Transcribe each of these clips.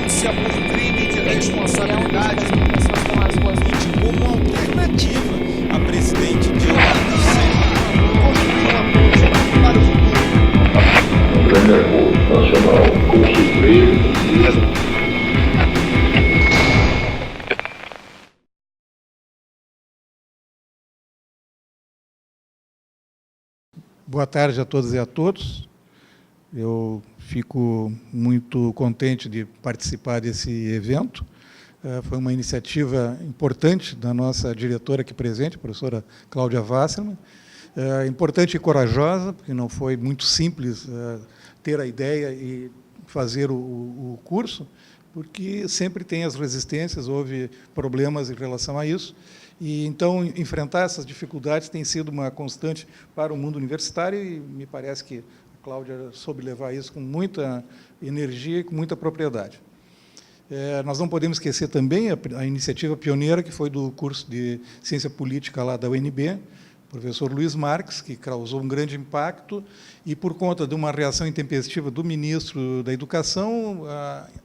denúncia por crime de responsabilidade político como alternativa a presidente Dilma constitui uma política para o futuro. Um grande acordo nacional com o Supremo. Boa tarde a todas e a todos. Eu fico muito contente de participar desse evento. Foi uma iniciativa importante da nossa diretora aqui presente, a professora Cláudia Wassermann. Importante e corajosa, porque não foi muito simples ter a ideia e fazer o curso, porque sempre tem as resistências, houve problemas em relação a isso. E, então, enfrentar essas dificuldades tem sido uma constante para o mundo universitário e me parece que a Cláudia soube levar isso com muita energia e com muita propriedade. Nós não podemos esquecer também a iniciativa pioneira, que foi do curso de Ciência Política lá da UNB, o professor Luiz Marques, que causou um grande impacto, e, por conta de uma reação intempestiva do ministro da Educação,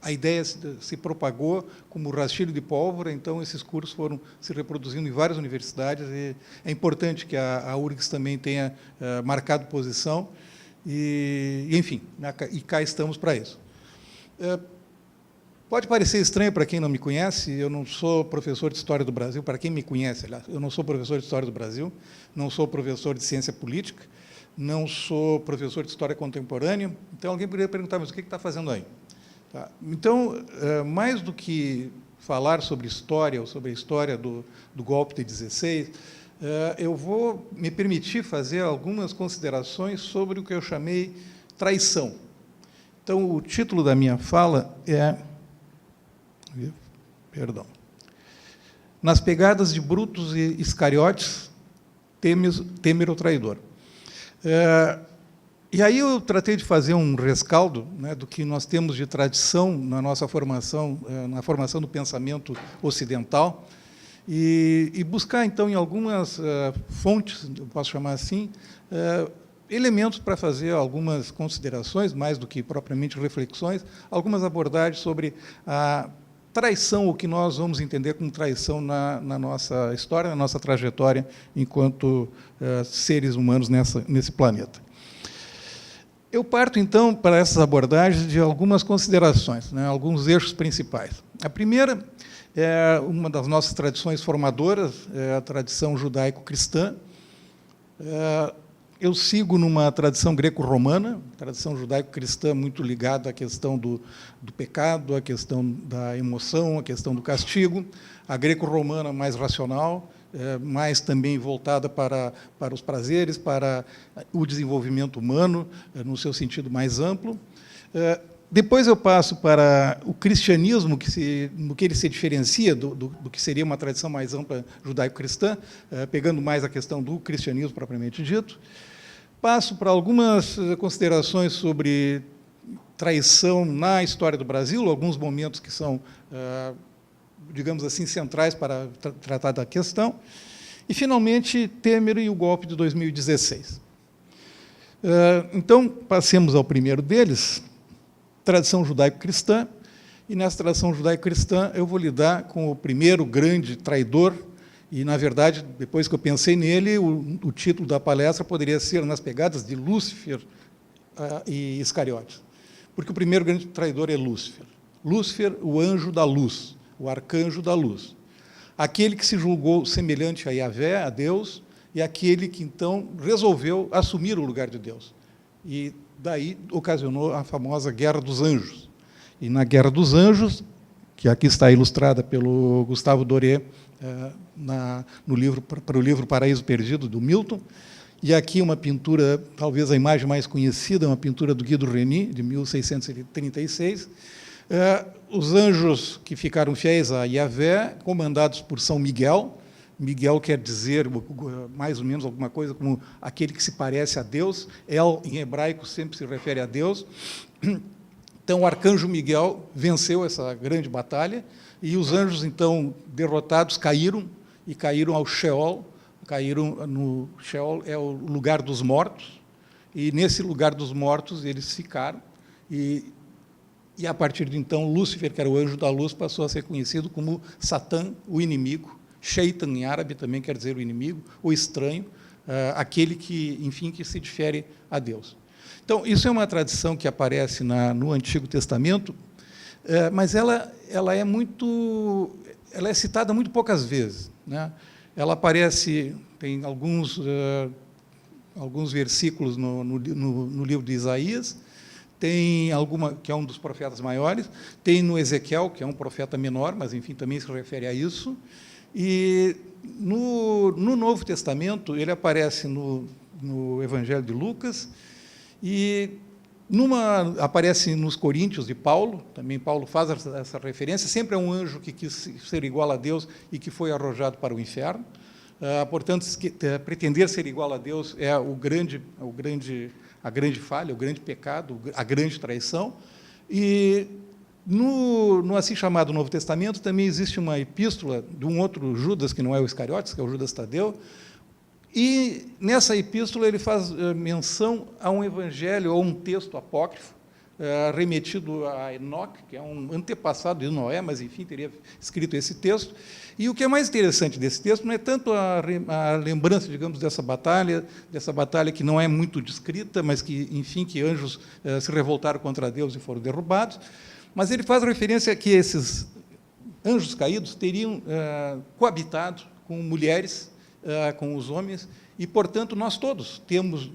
a ideia se propagou como rastilho de pólvora, então esses cursos foram se reproduzindo em várias universidades, e é importante que a URGS também tenha marcado posição, e, enfim, e cá estamos para isso. Pode parecer estranho para quem não me conhece, eu não sou professor de História do Brasil, para quem me conhece, aliás, eu não sou professor de História do Brasil, não sou professor de Ciência Política, não sou professor de História Contemporânea, então alguém poderia perguntar, mas o que está fazendo aí? Tá. Então, mais do que falar sobre história, ou sobre a história do golpe de 16, eu vou me permitir fazer algumas considerações sobre o que eu chamei traição. Então, o título da minha fala é... Perdão. Nas pegadas de Brutus e Iscariotes, Temer o traidor. E aí eu tratei de fazer um rescaldo, né, do que nós temos de tradição na nossa formação, na formação do pensamento ocidental, e buscar, então, em algumas fontes, eu posso chamar assim, elementos para fazer algumas considerações, mais do que propriamente reflexões, algumas abordagens sobre a traição, o que nós vamos entender como traição na nossa história, na nossa trajetória enquanto seres humanos nesse planeta. Eu parto, então, para essas abordagens de algumas considerações, né, alguns eixos principais. A primeira é uma das nossas tradições formadoras, é a tradição judaico-cristã. Eu sigo numa tradição greco-romana, tradição judaico-cristã muito ligada à questão do pecado, à questão da emoção, à questão do castigo. A greco-romana mais racional, mais também voltada para os prazeres, para o desenvolvimento humano, no seu sentido mais amplo. Depois eu passo para o cristianismo, no que ele se diferencia do que seria uma tradição mais ampla judaico-cristã, pegando mais a questão do cristianismo propriamente dito. Passo para algumas considerações sobre traição na história do Brasil, alguns momentos que são, digamos assim, centrais para tratar da questão. E, finalmente, Temer e o golpe de 2016. Então, passemos ao primeiro deles, tradição judaico-cristã, e nessa tradição judaico-cristã eu vou lidar com o primeiro grande traidor, e, na verdade, depois que eu pensei nele, o título da palestra poderia ser Nas Pegadas de Lúcifer e Iscariotes, porque o primeiro grande traidor é Lúcifer. Lúcifer, o anjo da luz, o arcanjo da luz, aquele que se julgou semelhante a Yahvé, a Deus, e aquele que, então, resolveu assumir o lugar de Deus. E daí ocasionou a famosa Guerra dos Anjos. E na Guerra dos Anjos, que aqui está ilustrada pelo Gustavo Doré, no livro, para o livro Paraíso Perdido, do Milton, e aqui uma pintura, talvez a imagem mais conhecida, uma pintura do Guido Reni, de 1636, os anjos que ficaram fiéis a Yahvé, comandados por São Miguel. Miguel quer dizer, mais ou menos, alguma coisa como aquele que se parece a Deus. El, em hebraico, sempre se refere a Deus. Então, o arcanjo Miguel venceu essa grande batalha, e os anjos, então, derrotados, caíram ao Sheol. Caíram no Sheol, é o lugar dos mortos, e nesse lugar dos mortos eles ficaram, e e, a partir de então, Lúcifer, que era o anjo da luz, passou a ser conhecido como Satã, o inimigo. Shaitan, em árabe, também quer dizer o inimigo, o estranho, aquele que, enfim, que se difere a Deus. Então, isso é uma tradição que aparece no Antigo Testamento, mas ela é citada muito poucas vezes, né? Ela aparece, tem alguns versículos no livro de Isaías, tem alguma, que é um dos profetas maiores, tem no Ezequiel, que é um profeta menor, mas, enfim, também se refere a isso, e no Novo Testamento ele aparece no Evangelho de Lucas, e aparece nos Coríntios de Paulo, também Paulo faz essa referência, sempre é um anjo que quis ser igual a Deus e que foi arrojado para o inferno. Portanto, pretender ser igual a Deus é a grande falha, o grande pecado, a grande traição. E no assim chamado Novo Testamento também existe uma epístola de um outro Judas, que não é o Iscariotes, que é o Judas Tadeu, e nessa epístola ele faz menção a um evangelho ou um texto apócrifo remetido a Enoque, que é um antepassado de Noé, mas, enfim, teria escrito esse texto. E o que é mais interessante desse texto não é tanto a lembrança, digamos, dessa batalha que não é muito descrita, mas que, enfim, que anjos se revoltaram contra Deus e foram derrubados, mas ele faz referência a que esses anjos caídos teriam coabitado com mulheres, com os homens, e, portanto, nós todos temos,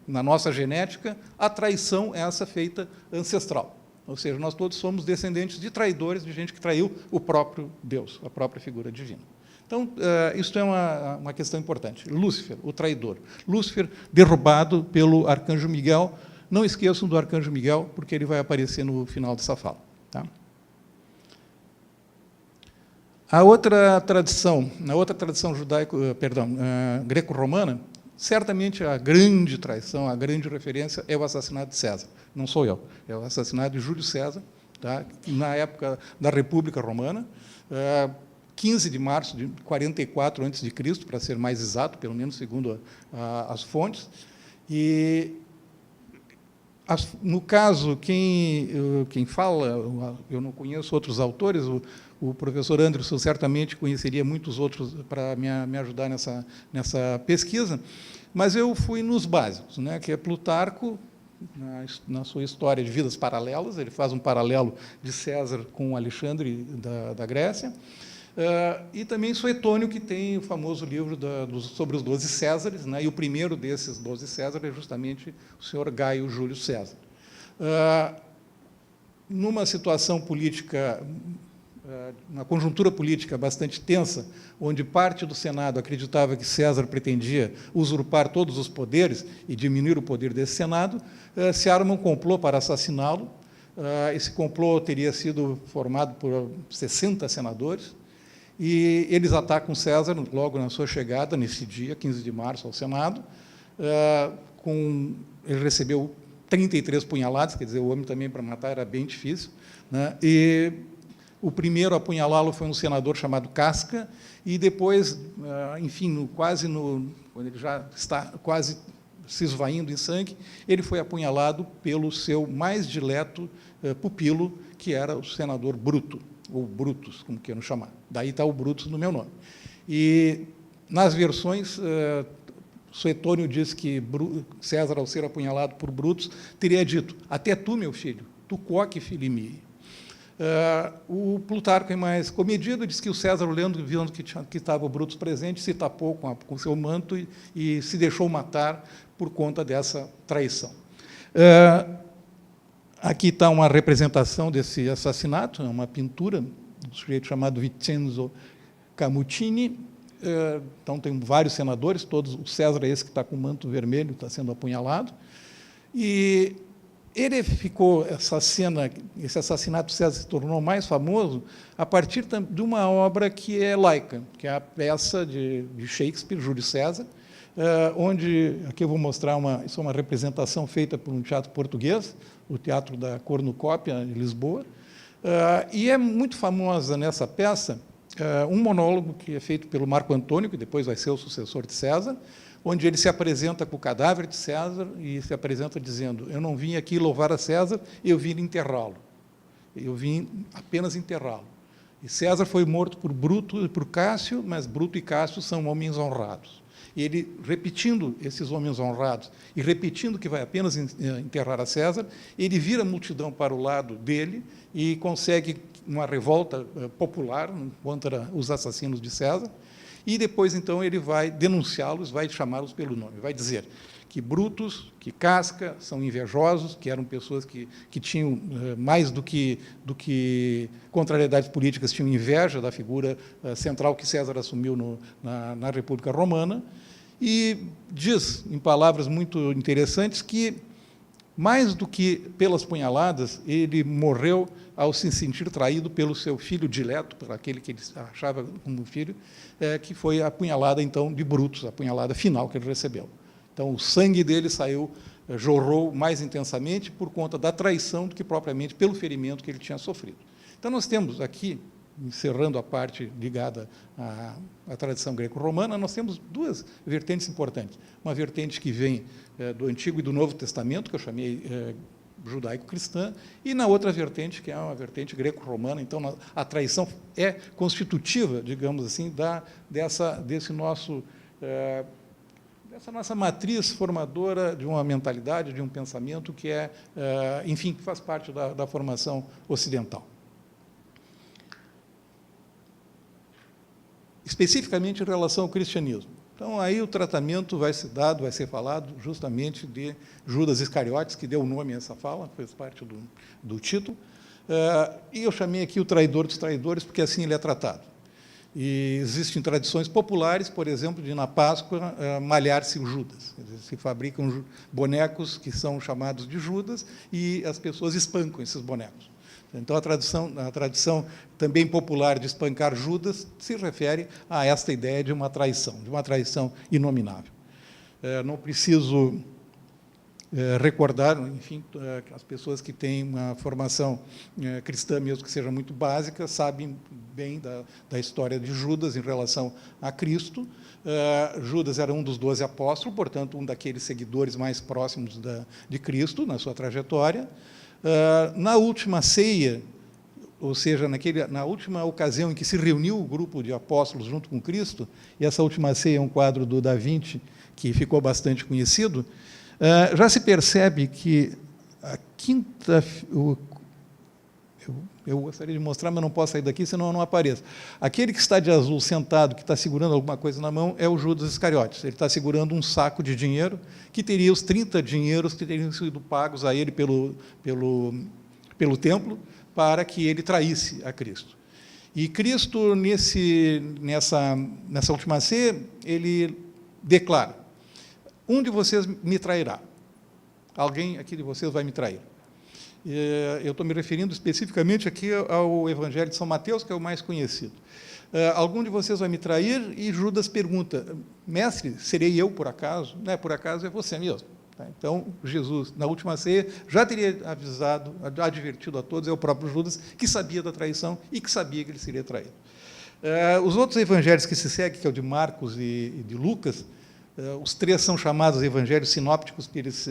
na nossa genética, a traição essa feita ancestral. Ou seja, nós todos somos descendentes de traidores, de gente que traiu o próprio Deus, a própria figura divina. Então, isso é uma questão importante. Lúcifer, o traidor. Lúcifer derrubado pelo arcanjo Miguel. Não esqueçam do arcanjo Miguel, porque ele vai aparecer no final dessa fala. Tá? Na outra tradição greco-romana, certamente a grande traição, a grande referência é o assassinato de César. Não sou eu, é o assassinato de Júlio César, tá? Na época da República Romana, 15 de março de 44 a.C., para ser mais exato, pelo menos segundo as fontes. E, no caso, quem fala, eu não conheço outros autores, o professor Anderson certamente conheceria muitos outros para me ajudar nessa pesquisa, mas eu fui nos básicos, né, que é Plutarco, na sua história de vidas paralelas, ele faz um paralelo de César com Alexandre da Grécia, e também Suetônio, que tem o famoso livro sobre os 12 Césares, né, e o primeiro desses 12 Césares é justamente o senhor Gaio Júlio César. Numa situação política, uma conjuntura política bastante tensa, onde parte do Senado acreditava que César pretendia usurpar todos os poderes e diminuir o poder desse Senado, se arma um complô para assassiná-lo. Esse complô teria sido formado por 60 senadores, e eles atacam César logo na sua chegada, nesse dia, 15 de março, ao Senado. Ele recebeu 33 punhaladas, quer dizer, o homem também para matar era bem difícil, né? E o primeiro a apunhalá-lo foi um senador chamado Casca, e depois, enfim, quando ele já está quase se esvaindo em sangue, ele foi apunhalado pelo seu mais dileto pupilo, que era o senador Bruto, ou Brutus, como queiram chamar. Daí está o Brutus no meu nome. E, nas versões, Suetônio diz que César, ao ser apunhalado por Brutus, teria dito: até tu, meu filho, tu quoque filimi. O Plutarco é mais comedido, diz que o César, olhando, vendo que estava o Brutus presente, se tapou com o seu manto e se deixou matar por conta dessa traição. Aqui está uma representação desse assassinato, uma pintura, um sujeito chamado Vincenzo Camuccini. Então, tem vários senadores, todos. O César é esse que está com o manto vermelho, está sendo apunhalado. E ele ficou, esse assassinato de César se tornou mais famoso a partir de uma obra que é laica, que é a peça de Shakespeare, Júlio César, onde, aqui eu vou mostrar isso é uma representação feita por um teatro português, o Teatro da Cornucópia, em Lisboa, e é muito famosa nessa peça um monólogo que é feito pelo Marco Antônio, que depois vai ser o sucessor de César, onde ele se apresenta com o cadáver de César e se apresenta dizendo: eu não vim aqui louvar a César, eu vim enterrá-lo. eu vim apenas enterrá-lo. E César foi morto por Bruto e por Cássio, mas Bruto e Cássio são homens honrados. E ele, repetindo esses homens honrados e repetindo que vai apenas enterrar a César, ele vira a multidão para o lado dele e consegue uma revolta popular contra os assassinos de César, e depois, então, ele vai denunciá-los, vai chamá-los pelo nome, vai dizer que Brutus, que Casca são invejosos, que eram pessoas que tinham, mais do que contrariedades políticas, tinham inveja da figura central que César assumiu na República Romana, e diz, em palavras muito interessantes, que, mais do que pelas punhaladas, ele morreu ao se sentir traído pelo seu filho dileto, por aquele que ele achava como filho, que foi a punhalada, então, de Brutus, a punhalada final que ele recebeu. Então, o sangue dele jorrou mais intensamente por conta da traição do que propriamente pelo ferimento que ele tinha sofrido. Então, nós temos aqui, encerrando a parte ligada à tradição greco-romana, nós temos duas vertentes importantes. Uma vertente que vem do Antigo e do Novo Testamento, que eu chamei judaico-cristã, e na outra vertente, que é uma vertente greco-romana. Então, a traição é constitutiva, digamos assim, dessa nossa matriz formadora de uma mentalidade, de um pensamento que enfim, que faz parte da formação ocidental. Especificamente em relação ao cristianismo. Então, aí o tratamento vai ser falado justamente de Judas Iscariotes, que deu o nome a essa fala, fez parte do título, e eu chamei aqui o traidor dos traidores, porque assim ele é tratado. E existem tradições populares, por exemplo, de, na Páscoa, malhar-se o Judas. Se fabricam bonecos que são chamados de Judas, e as pessoas espancam esses bonecos. Então, a tradição também popular de espancar Judas se refere a esta ideia de uma traição inominável. Não preciso recordar, enfim, as pessoas que têm uma formação cristã, mesmo que seja muito básica, sabem bem da história de Judas em relação a Cristo. Judas era um dos 12 apóstolos, portanto, um daqueles seguidores mais próximos de Cristo na sua trajetória. Na última ceia, ou seja, na última ocasião em que se reuniu o grupo de apóstolos junto com Cristo, e essa última ceia é um quadro do Da Vinci, que ficou bastante conhecido, já se percebe que a quinta... Eu gostaria de mostrar, mas não posso sair daqui, senão eu não apareço. Aquele que está de azul sentado, que está segurando alguma coisa na mão, é o Judas Iscariotes. Ele está segurando um saco de dinheiro, que teria os 30 dinheiros que teriam sido pagos a ele pelo templo, para que ele traísse a Cristo. E Cristo, nessa última ceia, ele declara: um de vocês me trairá. Alguém aqui de vocês vai me trair. Eu estou me referindo especificamente aqui ao Evangelho de São Mateus, que é o mais conhecido. Algum de vocês vai me trair? E Judas pergunta: mestre, serei eu por acaso? Não é por acaso, é você mesmo. Então, Jesus, na última ceia, já teria advertido a todos, é o próprio Judas, que sabia da traição e que sabia que ele seria traído. Os outros evangelhos que se seguem, que é o de Marcos e de Lucas, os três são chamados evangelhos sinópticos, porque eles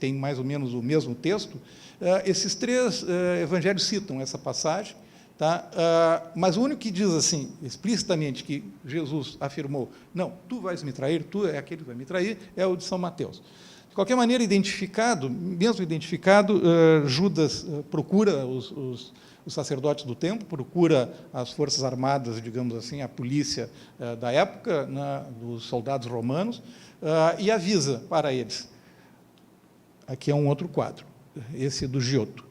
têm mais ou menos o mesmo texto. Esses três evangelhos citam essa passagem, tá? Mas o único que diz assim, explicitamente, que Jesus afirmou: não, tu vais me trair, tu é aquele que vai me trair, é o de São Mateus. De qualquer maneira, mesmo identificado, Judas procura os sacerdotes do templo, procura as forças armadas, digamos assim, a polícia da época, dos soldados romanos, e avisa para eles. Aqui é um outro quadro, esse do Giotto.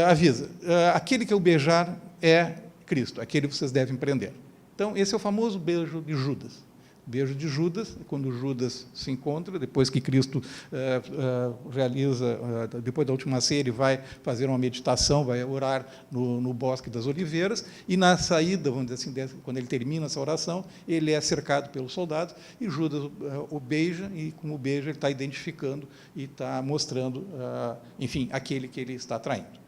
Avisa: aquele que eu beijar é Cristo, aquele que vocês devem prender. Então, esse é o famoso beijo de Judas. Beijo de Judas, quando Judas se encontra, depois que Cristo depois da última ceia, ele vai fazer uma meditação, vai orar no Bosque das Oliveiras, e na saída, vamos dizer assim, quando ele termina essa oração, ele é cercado pelos soldados, e Judas o beija, e com o beijo ele está identificando e está mostrando, enfim, aquele que ele está traindo.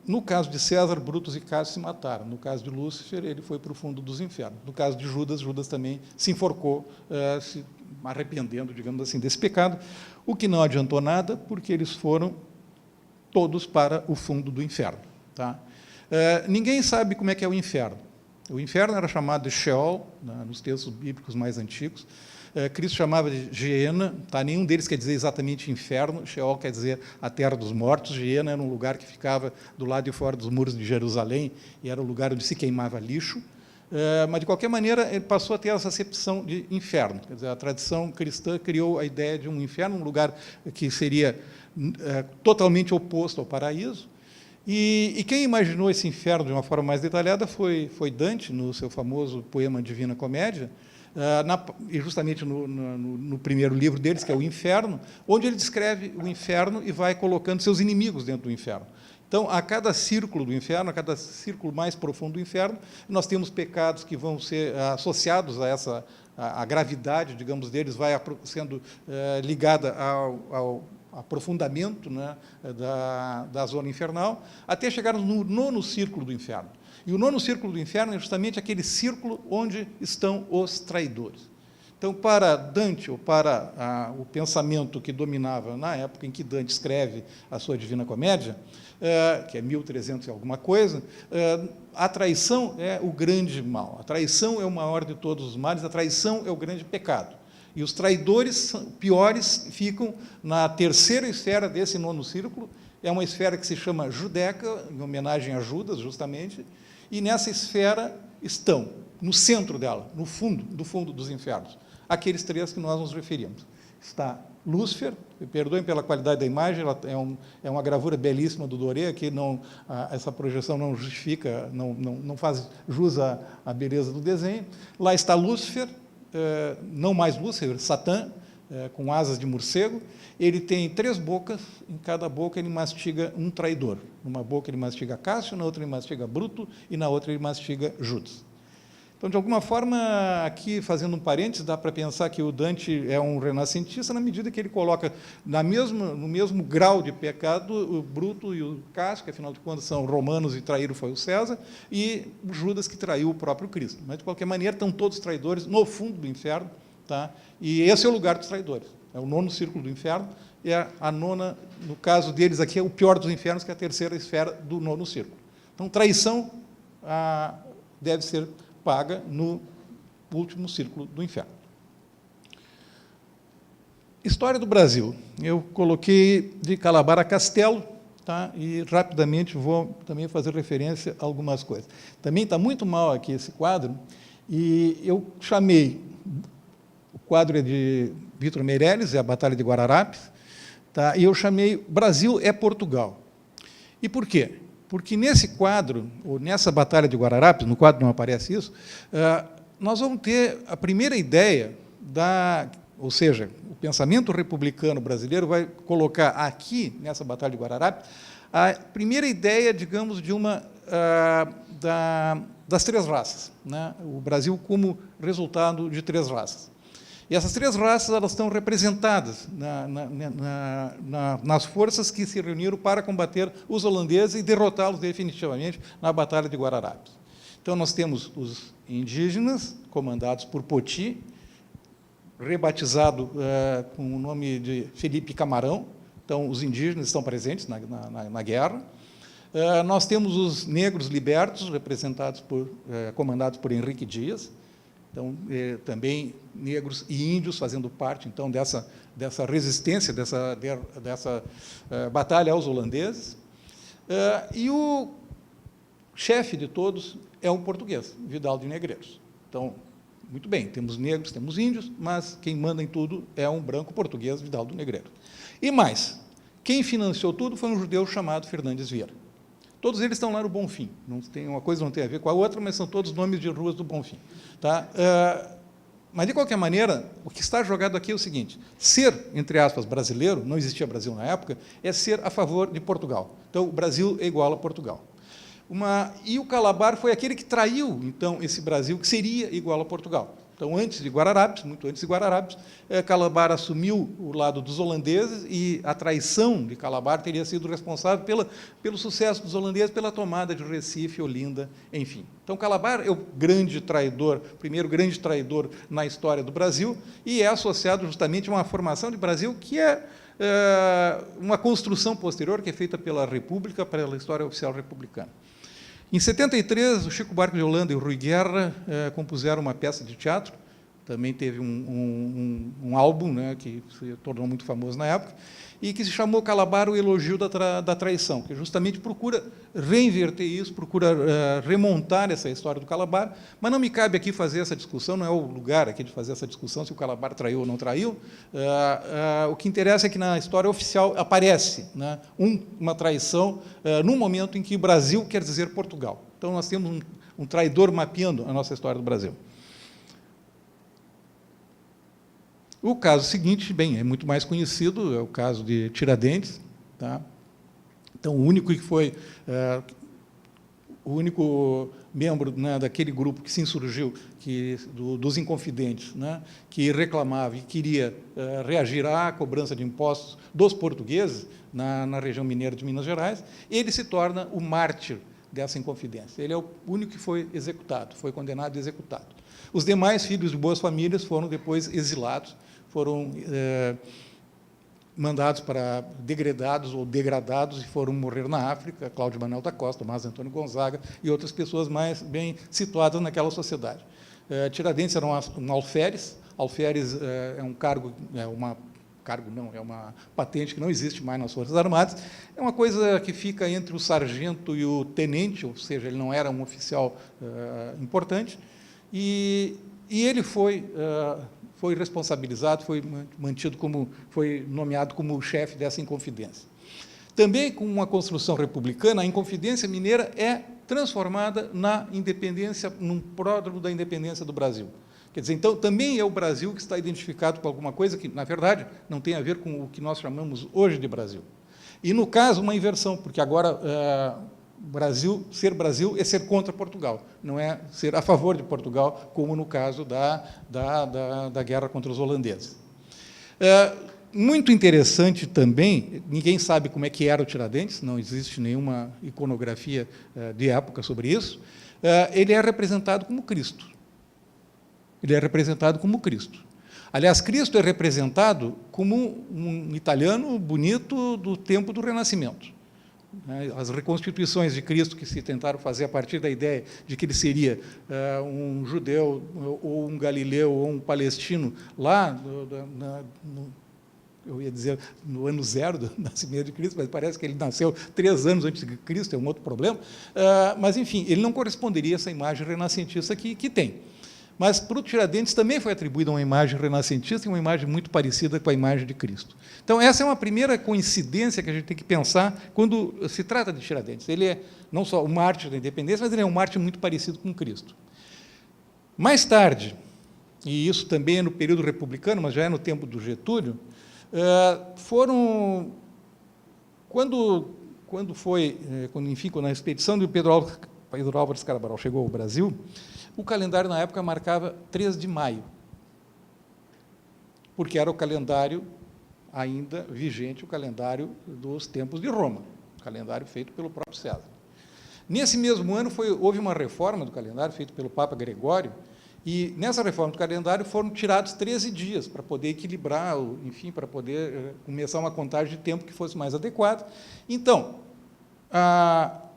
No caso de César, Brutus e Cássio se mataram. No caso de Lúcifer, ele foi para o fundo dos infernos. No caso de Judas, Judas também se enforcou, se arrependendo, digamos assim, desse pecado, o que não adiantou nada, porque eles foram todos para o fundo do inferno. Tá? Ninguém sabe como é que é o inferno. O inferno era chamado de Sheol, nos textos bíblicos mais antigos. Cristo chamava de Geena, tá? Nenhum deles quer dizer exatamente inferno. Sheol quer dizer a terra dos mortos. Geena era um lugar que ficava do lado de fora dos muros de Jerusalém, e era o lugar onde se queimava lixo. Mas, de qualquer maneira, ele passou a ter essa acepção de inferno. Quer dizer, a tradição cristã criou a ideia de um inferno, um lugar que seria totalmente oposto ao paraíso. E quem imaginou esse inferno de uma forma mais detalhada foi Dante, no seu famoso poema Divina Comédia, e justamente no primeiro livro deles, que é o Inferno, onde ele descreve o inferno e vai colocando seus inimigos dentro do inferno. Então, a cada círculo do inferno, a cada círculo mais profundo do inferno, nós temos pecados que vão ser associados a essa a gravidade, digamos, deles, vai sendo ligada ao aprofundamento, né, da zona infernal, até chegar no 9º círculo do inferno. E o 9º círculo do inferno é justamente aquele círculo onde estão os traidores. Então, para Dante, ou para o pensamento que dominava na época em que Dante escreve a sua Divina Comédia, que é 1300 e alguma coisa, a traição é o grande mal, a traição é o maior de todos os males, a traição é o grande pecado. E os traidores piores ficam na terceira esfera desse 9º círculo, é uma esfera que se chama Judeca, em homenagem a Judas, justamente, e nessa esfera estão, no centro dela, no fundo, do fundo dos infernos, aqueles três que nós nos referimos. Está Lúcifer, me perdoem pela qualidade da imagem, ela é uma gravura belíssima do Doré, que essa projeção não justifica, não faz jus à beleza do desenho. Lá está Lúcifer, não mais Lúcifer, Satã, com asas de morcego. Ele tem 3 bocas, em cada boca ele mastiga um traidor. Numa boca ele mastiga Cássio, na outra ele mastiga Bruto, e na outra ele mastiga Judas. Então, de alguma forma, aqui, fazendo um parênteses, dá para pensar que o Dante é um renascentista na medida que ele coloca no mesmo grau de pecado o Bruto e o Cássio, que, afinal de contas, são romanos e traíram foi o César, e o Judas, que traiu o próprio Cristo. Mas, de qualquer maneira, estão todos traidores no fundo do inferno, tá? E esse é o lugar dos traidores. É o 9º círculo do inferno, e a 9ª, no caso deles aqui, é o pior dos infernos, que é a terceira esfera do 9º círculo. Então, traição deve ser paga no último círculo do inferno. História do Brasil. Eu coloquei de Calabar a Castelo, tá? E rapidamente vou também fazer referência a algumas coisas. Também está muito mal aqui esse quadro, e eu chamei, o quadro é de Vítor Meirelles, é a Batalha de Guararapes, tá? E eu chamei Brasil é Portugal. E por quê? Porque nesse quadro, ou nessa Batalha de Guararapes, no quadro não aparece isso, nós vamos ter a primeira ideia ou seja, o pensamento republicano brasileiro vai colocar aqui, nessa Batalha de Guararapes, a primeira ideia, digamos, de das 3 raças, né? O Brasil como resultado de 3 raças. E essas 3 raças elas estão representadas nas forças que se reuniram para combater os holandeses e derrotá-los definitivamente na Batalha de Guararapes. Então, nós temos os indígenas, comandados por Poti, rebatizado com o nome de Felipe Camarão. Então, os indígenas estão presentes na guerra. Nós temos os negros libertos, comandados por Henrique Dias. Então, também negros e índios fazendo parte, então, dessa resistência, dessa batalha aos holandeses. E o chefe de todos é um português, Vidal de Negreiros. Então, muito bem, temos negros, temos índios, mas quem manda em tudo é um branco português, Vidal de Negreiros. E mais, quem financiou tudo foi um judeu chamado Fernandes Vieira. Todos eles estão lá no Bonfim. Uma coisa não tem a ver com a outra, mas são todos nomes de ruas do Bonfim. Tá? Mas, de qualquer maneira, o que está jogado aqui é o seguinte: ser, entre aspas, brasileiro, não existia Brasil na época, é ser a favor de Portugal. Então, o Brasil é igual a Portugal. E o Calabar foi aquele que traiu, então, esse Brasil, que seria igual a Portugal. Então, antes de Guararapes, muito antes de Guararapes, Calabar assumiu o lado dos holandeses, e a traição de Calabar teria sido responsável pelo sucesso dos holandeses, pela tomada de Recife, Olinda, enfim. Então, Calabar é o grande traidor, o primeiro grande traidor na história do Brasil, e é associado justamente a uma formação de Brasil que é uma construção posterior que é feita pela República, pela história oficial republicana. Em 73, o Chico Buarque de Holanda e o Rui Guerra compuseram uma peça de teatro, também teve um álbum, né, que se tornou muito famoso na época, e que se chamou Calabar, o Elogio da Traição, que justamente procura reinverter isso, procura remontar essa história do Calabar, mas não me cabe aqui fazer essa discussão, não é o lugar aqui de fazer essa discussão se o Calabar traiu ou não traiu. O que interessa é que na história oficial aparece, né, uma traição num momento em que Brasil quer dizer Portugal. Então, nós temos um traidor mapeando a nossa história do Brasil. O caso seguinte, bem, é muito mais conhecido, é o caso de Tiradentes. Tá? Então, o único que foi o único membro, né, daquele grupo que se insurgiu, dos Inconfidentes, né, que reclamava e queria reagir à cobrança de impostos dos portugueses na região mineira de Minas Gerais, ele se torna o mártir dessa Inconfidência. Ele é o único que foi executado, foi condenado e executado. Os demais filhos de boas famílias foram depois exilados, foram mandados para degredados ou degradados e foram morrer na África, Cláudio Manuel da Costa, Tomás Antônio Gonzaga e outras pessoas mais bem situadas naquela sociedade. Tiradentes era um alferes. Alferes é um cargo, é uma patente que não existe mais nas Forças Armadas. É uma coisa que fica entre o sargento e o tenente, ou seja, ele não era um oficial importante, e ele foi responsabilizado, foi nomeado como o chefe dessa Inconfidência. Também, com uma construção republicana, a Inconfidência Mineira é transformada na independência, num pródromo da independência do Brasil. Quer dizer, então, também é o Brasil que está identificado com alguma coisa que, na verdade, não tem a ver com o que nós chamamos hoje de Brasil. E, no caso, uma inversão, porque agora ser Brasil é ser contra Portugal, não é ser a favor de Portugal, como no caso da guerra contra os holandeses. Muito interessante também, ninguém sabe como é que era o Tiradentes, não existe nenhuma iconografia de época sobre isso, ele é representado como Cristo. Ele é representado como Cristo. Aliás, Cristo é representado como um italiano bonito do tempo do Renascimento. As reconstituições de Cristo que se tentaram fazer a partir da ideia de que ele seria um judeu, ou um galileu, ou um palestino, lá, eu ia dizer, no ano zero do nascimento de Cristo, mas parece que ele nasceu 3 anos antes de Cristo, é um outro problema. Mas, enfim, ele não corresponderia a essa imagem renascentista que tem. Mas, para o Tiradentes, também foi atribuída uma imagem renascentista e uma imagem muito parecida com a imagem de Cristo. Então, essa é uma primeira coincidência que a gente tem que pensar quando se trata de Tiradentes. Ele é não só o mártir da independência, mas ele é um mártir muito parecido com Cristo. Mais tarde, e isso também é no período republicano, mas já é no tempo do Getúlio, quando a expedição de Pedro Álvares Cabral chegou ao Brasil, o calendário, na época, marcava 3 de maio, porque era o calendário ainda vigente, o calendário dos tempos de Roma, o calendário feito pelo próprio César. Nesse mesmo ano, houve uma reforma do calendário, feita pelo Papa Gregório, e nessa reforma do calendário foram tirados 13 dias, para poder equilibrar, enfim, para poder começar uma contagem de tempo que fosse mais adequada. Então,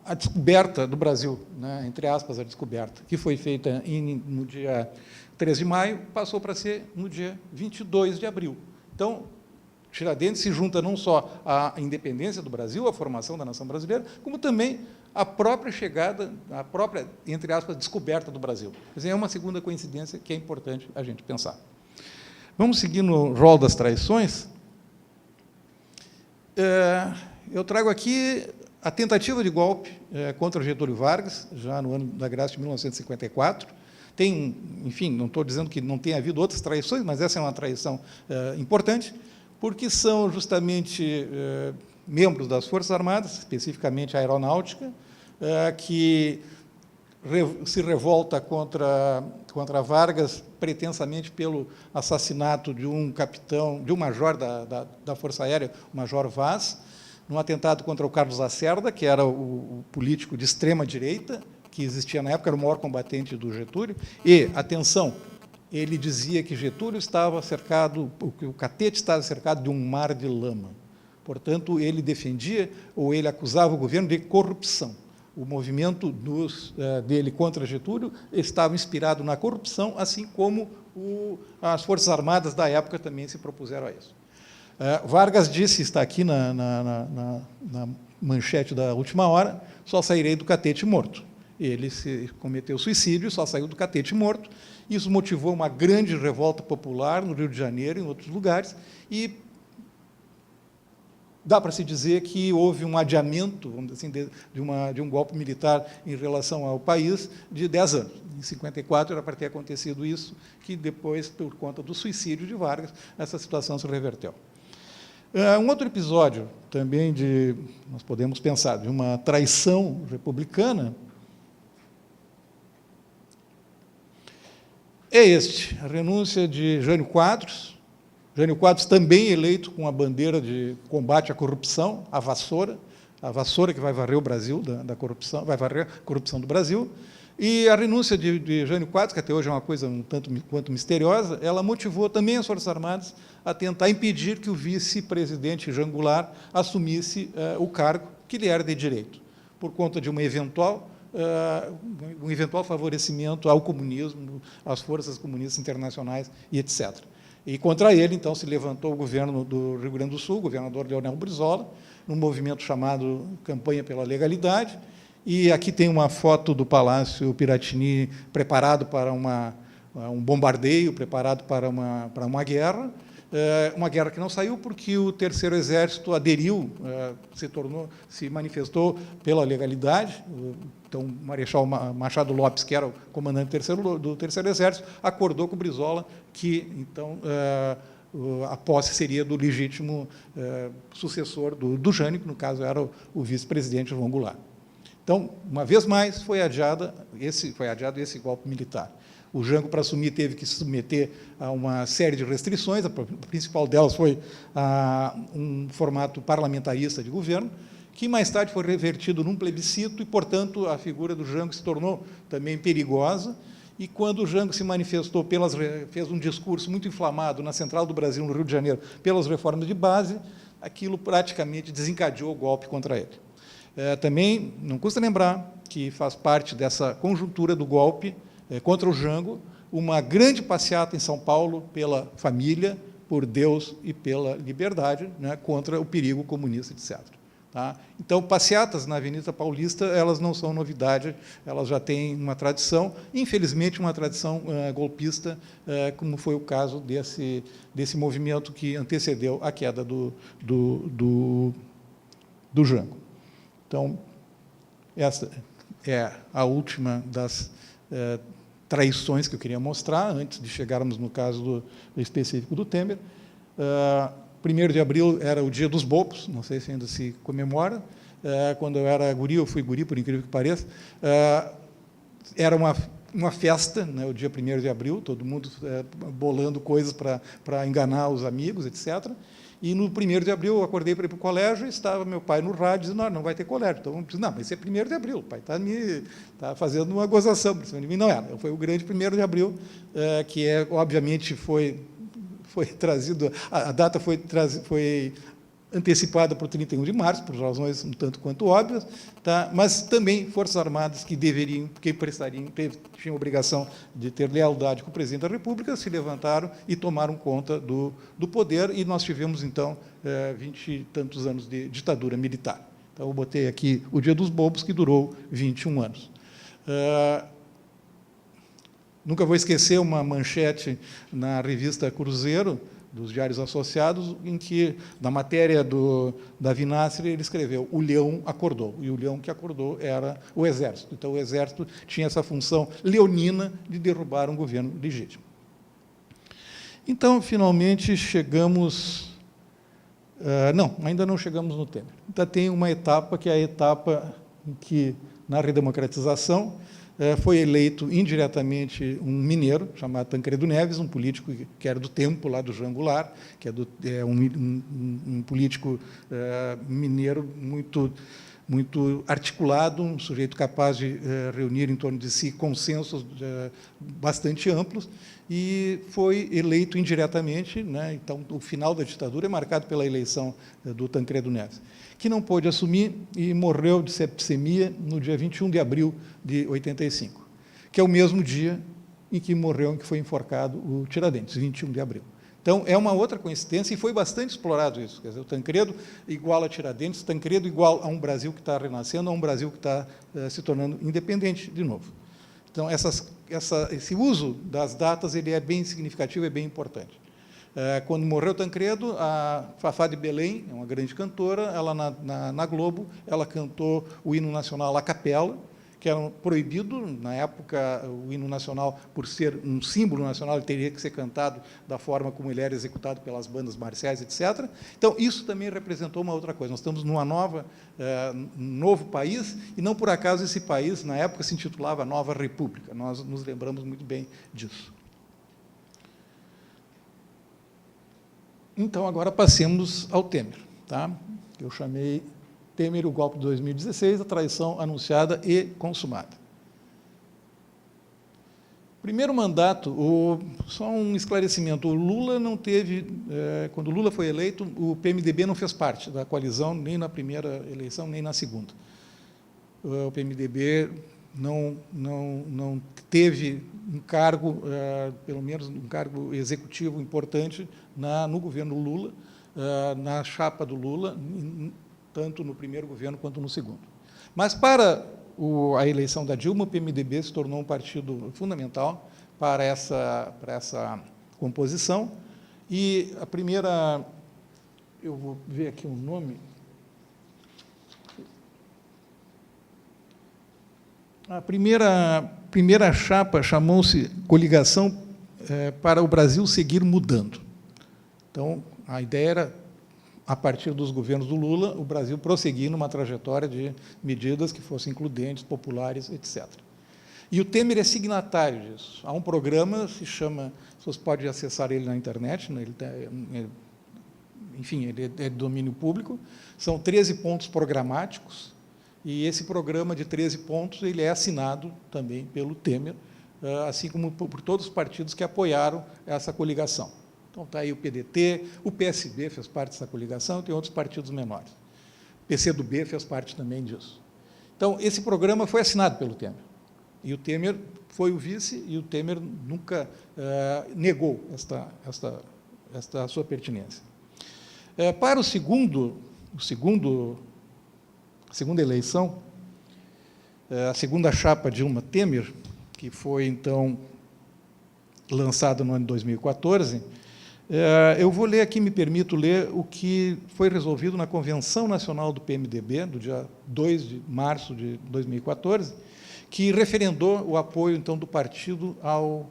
a descoberta do Brasil, né, entre aspas, a descoberta, que foi feita no dia 13 de maio, passou para ser no dia 22 de abril. Então, Tiradentes se junta não só à independência do Brasil, à formação da nação brasileira, como também à própria chegada, à própria, entre aspas, descoberta do Brasil. Quer dizer, é uma segunda coincidência que é importante a gente pensar. Vamos seguir no rol das traições. Eu trago aqui a tentativa de golpe contra Getúlio Vargas, já no ano da graça de 1954. Tem, enfim, não estou dizendo que não tenha havido outras traições, mas essa é uma traição importante, porque são justamente membros das Forças Armadas, especificamente a Aeronáutica, que se revolta contra Vargas, pretensamente pelo assassinato de um capitão, de um major da Força Aérea, o Major Vaz, num atentado contra o Carlos Lacerda, que era o político de extrema-direita, que existia na época, era o maior combatente do Getúlio. E, atenção, ele dizia que Getúlio estava cercado, que o Catete estava cercado de um mar de lama. Portanto, ele defendia, ou ele acusava o governo de corrupção. O movimento dele contra Getúlio estava inspirado na corrupção, assim como as Forças Armadas da época também se propuseram a isso. Vargas disse, está aqui na manchete da última hora, só sairei do Catete morto. Ele cometeu suicídio, só saiu do Catete morto. Isso motivou uma grande revolta popular no Rio de Janeiro e em outros lugares, e dá para se dizer que houve um adiamento, vamos dizer assim, de um golpe militar em relação ao país de 10 anos. Em 54 era para ter acontecido isso, que depois, por conta do suicídio de Vargas, essa situação se reverteu. Um outro episódio também nós podemos pensar, de uma traição republicana, é este, a renúncia de Jânio Quadros. Jânio Quadros também eleito com a bandeira de combate à corrupção, a vassoura que vai varrer o Brasil da corrupção, vai varrer a corrupção do Brasil. E a renúncia de Jânio Quadros, que até hoje é uma coisa um tanto quanto misteriosa, ela motivou também as Forças Armadas a tentar impedir que o vice-presidente Jean Goulart assumisse o cargo que lhe era de direito, por conta de um eventual favorecimento ao comunismo, às forças comunistas internacionais e etc. E contra ele, então, se levantou o governo do Rio Grande do Sul, o governador Leonel Brizola, num movimento chamado Campanha pela Legalidade, e aqui tem uma foto do Palácio Piratini preparado para um bombardeio, preparado para uma guerra que não saiu porque o Terceiro Exército aderiu, se manifestou pela legalidade. Então, o Marechal Machado Lopes, que era o comandante do Terceiro Exército, acordou com o Brizola que, então, a posse seria do legítimo sucessor do Jânio, que, no caso, era o vice-presidente João Goulart. Então, uma vez mais, foi adiado esse golpe militar. O Jango, para assumir, teve que se submeter a uma série de restrições, a principal delas foi um formato parlamentarista de governo, que mais tarde foi revertido num plebiscito e, portanto, a figura do Jango se tornou também perigosa. E quando o Jango se manifestou, fez um discurso muito inflamado na Central do Brasil, no Rio de Janeiro, pelas reformas de base, aquilo praticamente desencadeou o golpe contra ele. Também não custa lembrar que faz parte dessa conjuntura do golpe contra o Jango uma grande passeata em São Paulo pela família, por Deus e pela liberdade, né, contra o perigo comunista, etc. Tá? Então, passeatas na Avenida Paulista, elas não são novidade, elas já têm uma tradição, infelizmente uma tradição golpista, como foi o caso desse movimento que antecedeu a queda do Jango. Então, essa é a última das traições que eu queria mostrar, antes de chegarmos no caso específico do Temer. 1º de abril era o Dia dos Bobos, não sei se ainda se comemora. Quando eu era guri, eu fui guri, por incrível que pareça, era uma festa, né, o dia 1º de abril, todo mundo bolando coisas para enganar os amigos, etc. E no 1º de abril eu acordei para ir para o colégio e estava meu pai no rádio dizendo, não vai ter colégio. Então, eu disse, não, mas esse é 1º de abril, o pai está fazendo uma gozação por cima de mim. Não era, foi o grande 1º de abril, que obviamente foi trazido, a data foi antecipada para o 31 de março, por razões um tanto quanto óbvias, tá? Mas também Forças Armadas que tinham a obrigação de ter lealdade com o presidente da República, se levantaram e tomaram conta do poder, e nós tivemos, então, 20 e tantos anos de ditadura militar. Então, eu botei aqui o Dia dos Bobos, que durou 21 anos. Nunca vou esquecer uma manchete na revista Cruzeiro, dos Diários Associados, em que, na matéria da Vinastre, ele escreveu, o leão acordou, e o leão que acordou era o Exército. Então, o Exército tinha essa função leonina de derrubar um governo legítimo. Então, finalmente, chegamos... não, ainda não chegamos no Temer. Ainda tem uma etapa, que é a etapa em que, na redemocratização, foi eleito indiretamente um mineiro, chamado Tancredo Neves, um político que era do tempo lá do Jean Goulart, que é um político mineiro muito articulado, um sujeito capaz de reunir em torno de si consensos bastante amplos, e foi eleito indiretamente, né? Então, o final da ditadura é marcado pela eleição do Tancredo Neves, que não pôde assumir e morreu de septicemia no dia 21 de abril de 85, que é o mesmo dia em que morreu, em que foi enforcado o Tiradentes, 21 de abril. Então, é uma outra coincidência, e foi bastante explorado isso. Quer dizer, o Tancredo igual a Tiradentes, Tancredo igual a um Brasil que está renascendo, a um Brasil que está se tornando independente de novo. Então, esse uso das datas ele é bem significativo, é bem importante. Quando morreu Tancredo, a Fafá de Belém, é uma grande cantora, ela na Globo, ela cantou o hino nacional a capela, que era proibido, na época, o hino nacional, por ser um símbolo nacional, ele teria que ser cantado da forma como ele era executado pelas bandas marciais, etc. Então, isso também representou uma outra coisa. Nós estamos num novo país, e não por acaso esse país, na época, se intitulava Nova República. Nós nos lembramos muito bem disso. Então, agora passemos ao Temer, tá? Eu chamei Temer, o golpe de 2016, a traição anunciada e consumada. Primeiro mandato, só um esclarecimento, o Lula não teve, quando o Lula foi eleito, o PMDB não fez parte da coalizão, nem na primeira eleição, nem na segunda. O PMDB não teve um cargo, pelo menos um cargo executivo importante no governo Lula, na chapa do Lula, tanto no primeiro governo quanto no segundo. Mas, para a eleição da Dilma, o PMDB se tornou um partido fundamental para essa composição, e a primeira, eu vou ver aqui o nome, a primeira chapa chamou-se Coligação para o Brasil Seguir Mudando. Então, a ideia era, a partir dos governos do Lula, o Brasil prosseguir numa trajetória de medidas que fossem includentes, populares, etc. E o Temer é signatário disso. Há um programa, se chama, as pessoas podem acessar ele na internet, né? Enfim, ele é de domínio público, são 13 pontos programáticos, e esse programa de 13 pontos ele é assinado também pelo Temer, assim como por todos os partidos que apoiaram essa coligação. Então, está aí o PDT, o PSB fez parte dessa coligação, e tem outros partidos menores. O PCdoB fez parte também disso. Então, esse programa foi assinado pelo Temer. E o Temer foi o vice, e o Temer nunca negou esta sua pertinência. Para a segunda eleição, a segunda chapa Dilma-Temer, que foi, então, lançada no ano de 2014, eu vou ler aqui, me permito ler, o que foi resolvido na Convenção Nacional do PMDB, do dia 2 de março de 2014, que referendou o apoio, então, do partido ao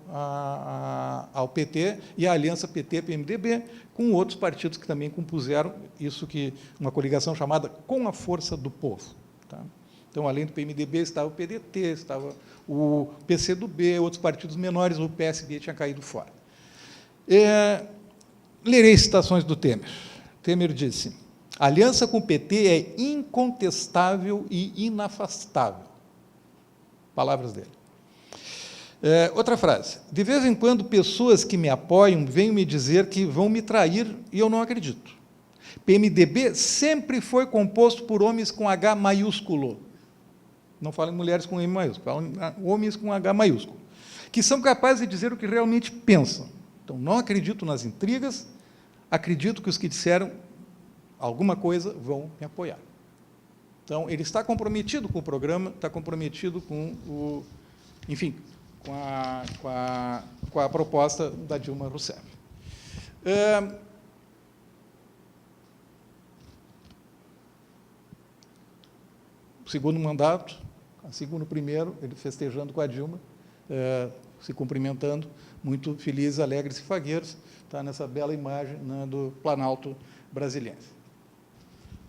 PT e à aliança PT-PMDB, com outros partidos que também compuseram isso, uma coligação chamada Com a Força do Povo. Tá? Então, além do PMDB, estava o PDT, estava o PCdoB, outros partidos menores, o PSB tinha caído fora. Lerei citações do Temer. Temer disse: a aliança com o PT é incontestável e inafastável. Palavras dele. Outra frase: de vez em quando, pessoas que me apoiam vêm me dizer que vão me trair e eu não acredito. PMDB sempre foi composto por homens com H maiúsculo. Não falo em mulheres com M maiúsculo, falo em homens com H maiúsculo, que são capazes de dizer o que realmente pensam. Então, não acredito nas intrigas, acredito que os que disseram alguma coisa vão me apoiar. Então, ele está comprometido com o programa, está comprometido com enfim, com a proposta da Dilma Rousseff. Segundo mandato, assim como no primeiro, ele festejando com a Dilma, se cumprimentando, muito felizes, alegres e fagueiros, está nessa bela imagem, né, do Planalto Brasiliense.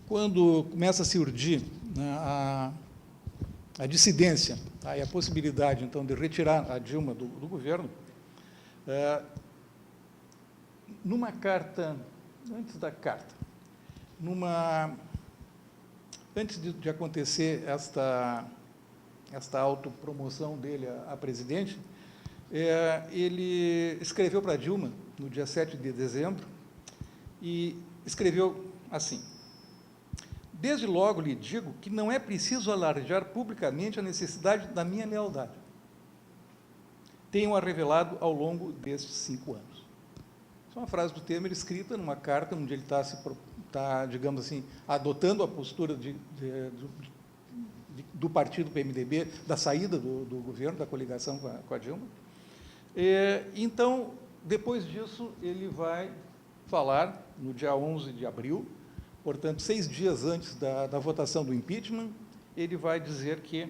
Quando começa a se urdir, né, a dissidência, tá, e a possibilidade, então, de retirar a Dilma do governo, numa carta, antes da carta, antes de acontecer esta autopromoção dele a presidente, ele escreveu para Dilma, no dia 7 de dezembro, e escreveu assim: desde logo lhe digo que não é preciso alardear publicamente a necessidade da minha lealdade. Tenho-a revelado ao longo destes 5 anos. Isso é uma frase do Temer escrita numa carta onde ele está, digamos assim, adotando a postura do partido PMDB, da saída do governo, da coligação com a Dilma. Então, depois disso, ele vai falar, no dia 11 de abril, portanto, 6 dias antes da votação do impeachment, ele vai dizer que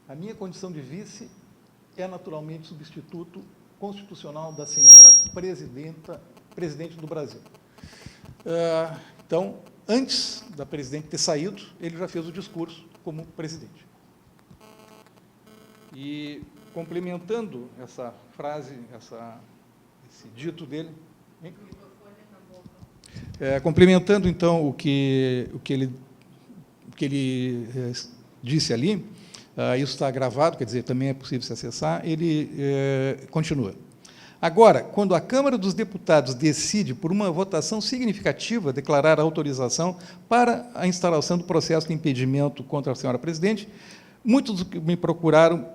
a minha condição de vice é naturalmente substituto constitucional da senhora presidente do Brasil. Então, antes da presidente ter saído, ele já fez o discurso como presidente. E, complementando essa frase, esse dito dele, hein? Complementando, então, o que ele disse ali, isso está gravado, quer dizer, também é possível se acessar, ele continua. Agora, quando a Câmara dos Deputados decide, por uma votação significativa, declarar a autorização para a instalação do processo de impedimento contra a senhora presidente, muitos que me procuraram,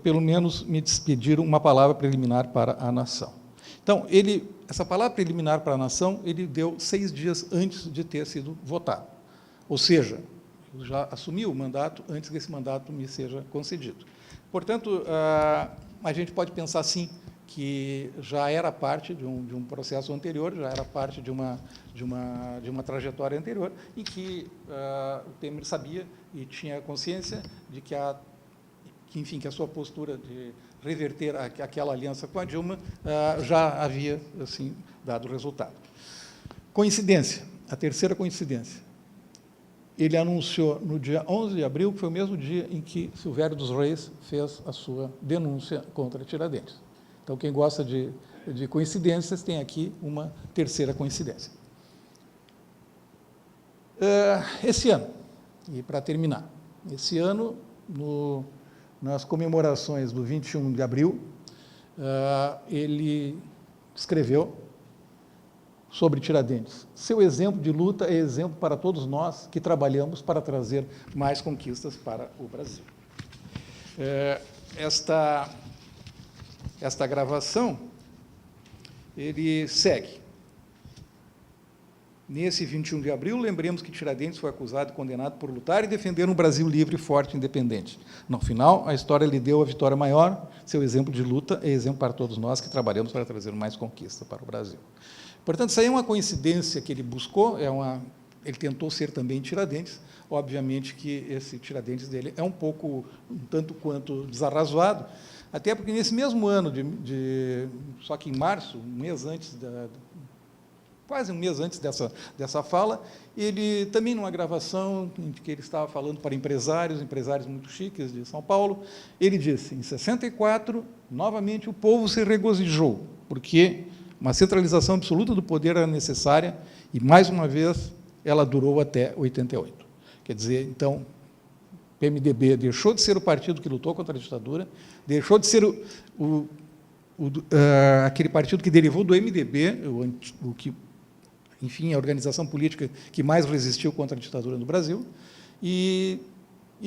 pelo menos, me pediram uma palavra preliminar para a nação. Então, essa palavra preliminar para a nação, ele deu 6 dias antes de ter sido votado. Ou seja, eu já assumi o mandato antes que esse mandato me seja concedido. Portanto, a gente pode pensar, sim, que já era parte de um processo anterior, já era parte de uma trajetória anterior, em que o Temer sabia e tinha consciência de que a sua postura de reverter aquela aliança com a Dilma já havia, assim, dado resultado. Coincidência, a terceira coincidência. Ele anunciou no dia 11 de abril, que foi o mesmo dia em que Silvério dos Reis fez a sua denúncia contra Tiradentes. Então, quem gosta de coincidências, tem aqui uma terceira coincidência. Esse ano, e para terminar, esse ano, nas comemorações do 21 de abril, ele escreveu sobre Tiradentes: seu exemplo de luta é exemplo para todos nós que trabalhamos para trazer mais conquistas para o Brasil. Esta gravação, ele segue. Nesse 21 de abril, lembremos que Tiradentes foi acusado e condenado por lutar e defender um Brasil livre, forte e independente. No final, a história lhe deu a vitória maior. Seu exemplo de luta é exemplo para todos nós que trabalhamos para trazer mais conquista para o Brasil. Portanto, isso aí é uma coincidência que ele buscou, ele tentou ser também Tiradentes. Obviamente que esse Tiradentes dele é um tanto quanto desarrazoado, até porque nesse mesmo ano, só que em março, quase um mês antes dessa fala, ele também, numa gravação em que ele estava falando para empresários muito chiques de São Paulo, ele disse: em 64, novamente o povo se regozijou, porque uma centralização absoluta do poder era necessária e, mais uma vez, ela durou até 88. Quer dizer, então, o PMDB deixou de ser o partido que lutou contra a ditadura, deixou de ser aquele partido que derivou do MDB, enfim, a organização política que mais resistiu contra a ditadura no Brasil, e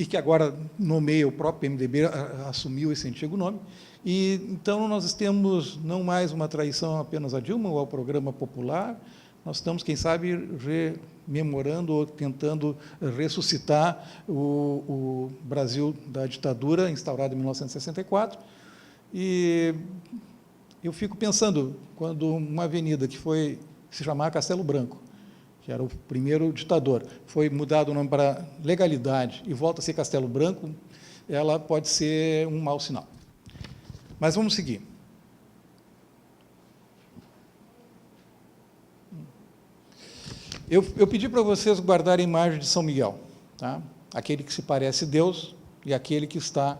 que agora nomeia o próprio PMDB, assumiu esse antigo nome. E, então, nós temos não mais uma traição apenas a Dilma ou ao programa popular, nós estamos, quem sabe, rememorando ou tentando ressuscitar o Brasil da ditadura, instaurado em 1964. E eu fico pensando, quando uma avenida que se chamava Castelo Branco, que era o primeiro ditador, foi mudado o nome para Legalidade e volta a ser Castelo Branco, ela pode ser um mau sinal. Mas vamos seguir. Eu pedi para vocês guardarem a imagem de São Miguel, tá? Aquele que se parece Deus e aquele que está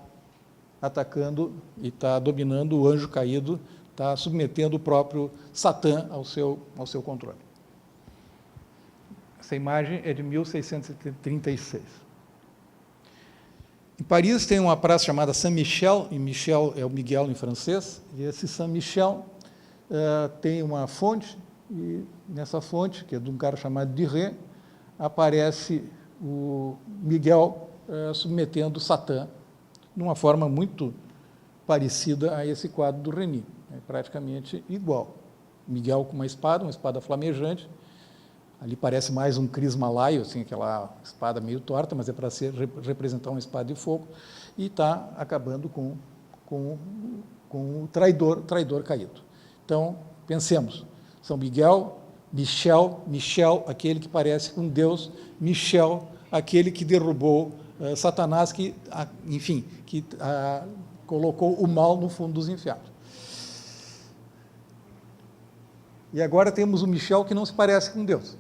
atacando e está dominando o anjo caído, está submetendo o próprio Satã ao seu controle. Essa imagem é de 1636. Em Paris tem uma praça chamada Saint-Michel, e Michel é o Miguel em francês, e esse Saint-Michel tem uma fonte, e nessa fonte, que é de um cara chamado Duret, aparece o Miguel submetendo Satã, de uma forma muito parecida a esse quadro do Reni, é praticamente igual. Miguel com uma espada flamejante, ali parece mais um crismalaio, assim, aquela espada meio torta, mas é para representar uma espada de fogo, e está acabando com o traidor caído. Então, pensemos, São Miguel, Michel, aquele que parece com Deus, Michel, aquele que derrubou Satanás, que, enfim, que colocou o mal no fundo dos infernos. E agora temos o Michel que não se parece com Deus.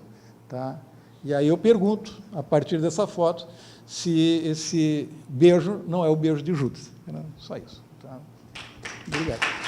Tá? E aí eu pergunto, a partir dessa foto, se esse beijo não é o beijo de Judas. Só isso. Tá? Obrigado.